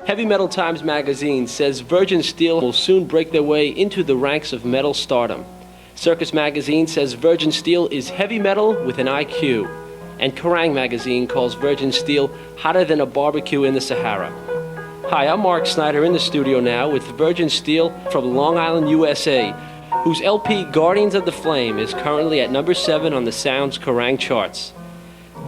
Heavy Metal Times magazine says Virgin Steele will soon break their way into the ranks of metal stardom. Circus magazine says Virgin Steele is heavy metal with an IQ. And Kerrang magazine calls Virgin Steele hotter than a barbecue in the Sahara. Hi, I'm Mark Snyder in the studio now with Virgin Steele from Long Island, USA, whose LP Guardians of the Flame is currently at number 7 on the Sounds Kerrang charts.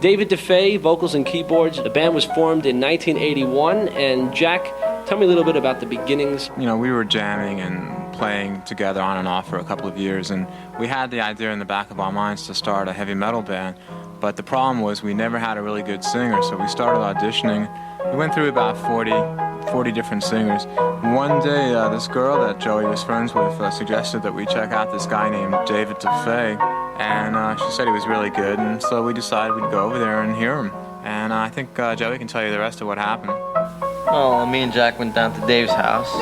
David DeFay, vocals and keyboards. The band was formed in 1981, and Jack, tell me a little bit about the beginnings. You know, we were jamming and playing together on and off for a couple of years, and we had the idea in the back of our minds to start a heavy metal band, but the problem was we never had a really good singer, so we started auditioning. We went through about 40 different singers. One day, this girl that Joey was friends with suggested that we check out this guy named David DeFay, and she said he was really good, and so we decided we'd go over there and hear him. And I think Joey can tell you the rest of what happened. Well, me and Jack went down to Dave's house.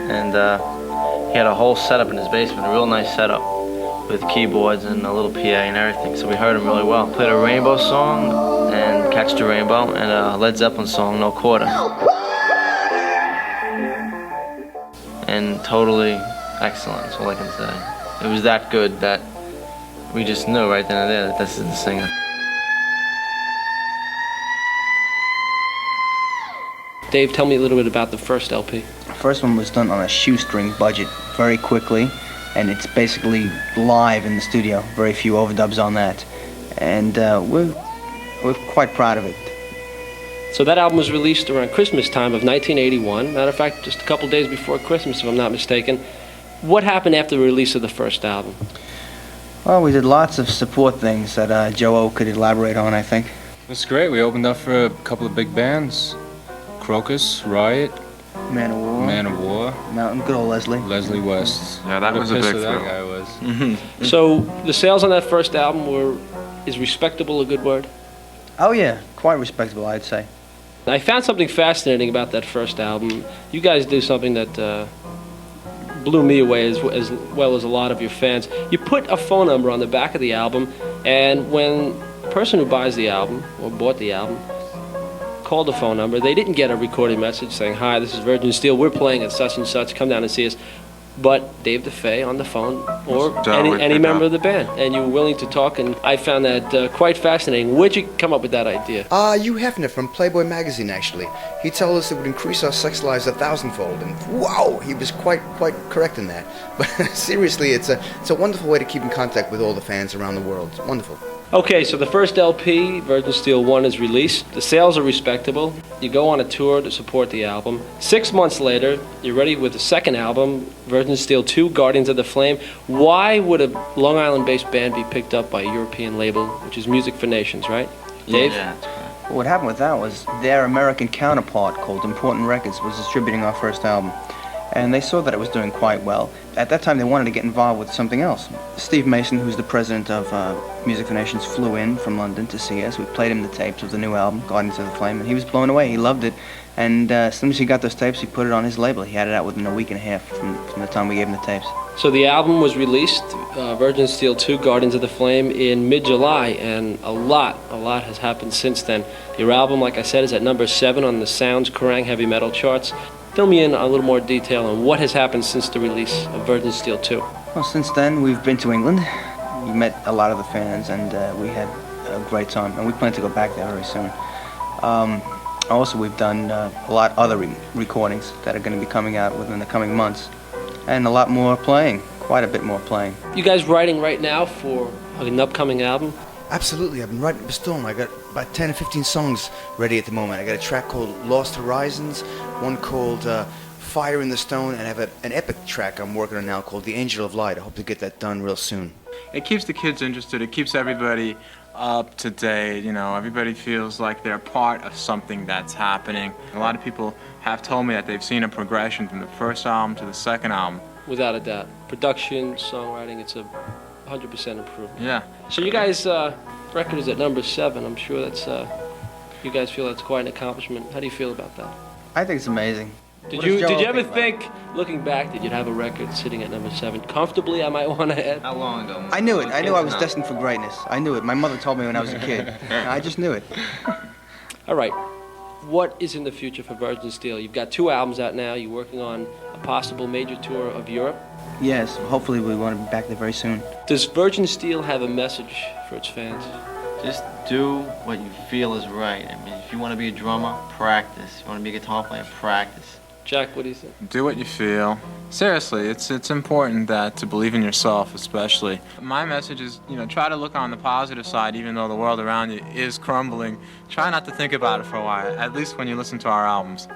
And he had a whole setup in his basement, a real nice setup, with keyboards and a little PA and everything, so we heard him really well. Played a Rainbow song, and Catch the Rainbow, and a Led Zeppelin song, No Quarter. And totally excellent, that's all I can say. It was that good that we just knew right then and there that this is the singer. Dave, tell me a little bit about the first LP. The first one was done on a shoestring budget very quickly, and it's basically live in the studio. Very few overdubs on that. And we're quite proud of it. So that album was released around Christmas time of 1981. Matter of fact, just a couple days before Christmas, if I'm not mistaken. What happened after the release of the first album? Well, we did lots of support things that Joe O could elaborate on, I think. That's great. We opened up for a couple of big bands. Crocus, Riot, Man of War, Mountain, good old Leslie West. Yeah, that was a big thrill. That guy was. So the sales on that first album is respectable a good word? Oh yeah, quite respectable, I'd say. I found something fascinating about that first album. You guys do something that blew me away as well as a lot of your fans. You put a phone number on the back of the album, and when a person who buys the album, or bought the album, called the phone number, they didn't get a recorded message saying, "Hi, this is Virgin Steele, we're playing at such and such, come down and see us." But Dave DeFay on the phone, or any member of the band, and you were willing to talk, and I found that quite fascinating. Where'd you come up with that idea? Hugh Hefner from Playboy magazine, actually. He told us it would increase our sex lives 1,000-fold, and wow, he was quite correct in that. But seriously, it's a wonderful way to keep in contact with all the fans around the world. It's wonderful. Okay, so the first LP, Virgin Steele 1, is released. The sales are respectable. You go on a tour to support the album. 6 months later, you're ready with the second album, Virgin Steele 2, Guardians of the Flame. Why would a Long Island-based band be picked up by a European label, which is Music for Nations, right? Dave? Yeah. Well, what happened with that was their American counterpart called Important Records was distributing our first album. And they saw that it was doing quite well. At that time, they wanted to get involved with something else. Steve Mason, who's the president of Music for Nations, flew in from London to see us. We played him the tapes of the new album, Guardians of the Flame, and he was blown away. He loved it. And as soon as he got those tapes, he put it on his label. He had it out within a week and a half from the time we gave him the tapes. So the album was released, Virgin Steele 2, Guardians of the Flame, in mid-July, and a lot has happened since then. Your album, like I said, is at number 7 on the Sounds Kerrang heavy metal charts. Fill me in a little more detail on what has happened since the release of Virgin Steele 2. Well, since then, we've been to England. We met a lot of the fans, and we had a great time, and we plan to go back there very soon. Also, we've done a lot other recordings that are going to be coming out within the coming months, and a lot more playing, quite a bit more playing. You guys writing right now for an upcoming album? Absolutely, I've been writing for Stone. I got about 10 or 15 songs ready at the moment. I got a track called Lost Horizons, one called Fire in the Stone, and I have an epic track I'm working on now called The Angel of Light. I hope to get that done real soon. It keeps the kids interested. It keeps everybody up to date. You know, everybody feels like they're part of something that's happening. A lot of people have told me that they've seen a progression from the first album to the second album. Without a doubt. Production, songwriting, it's a 100% improvement. Yeah. So you guys, record is at number 7. I'm sure that's, you guys feel that's quite an accomplishment. How do you feel about that? I think it's amazing. Did What you does Joe did you ever think think, looking back, that you'd have a record sitting at number 7 comfortably? I might want to add. How long ago? I knew it. I knew I was No. destined for greatness. I knew it. My mother told me when I was a kid. I just knew it. All right. What is in the future for Virgin Steele? You've got 2 albums out now. You're working on a possible major tour of Europe. Yes, hopefully we want to be back there very soon. Does Virgin Steele have a message for its fans? Just do what you feel is right. I mean, if you want to be a drummer, practice. If you want to be a guitar player, practice. Jack, what do you think? Do what you feel. Seriously, it's important that to believe in yourself, especially. My message is, try to look on the positive side, even though the world around you is crumbling. Try not to think about it for a while, at least when you listen to our albums.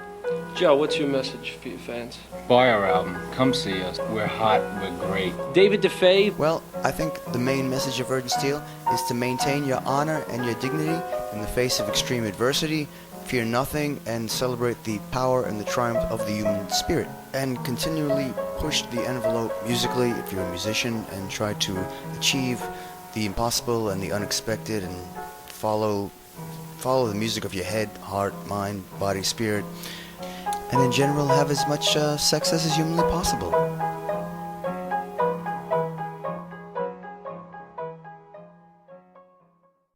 Joe, what's your message for your fans? Buy our album. Come see us. We're hot. We're great. David DeFay, Well, I think the main message of Virgin Steel is to maintain your honor and your dignity in the face of extreme adversity, fear nothing, and celebrate the power and the triumph of the human spirit. And continually push the envelope musically if you're a musician, and try to achieve the impossible and the unexpected, and follow the music of your head, heart, mind, body, spirit, and in general have as much success as humanly possible.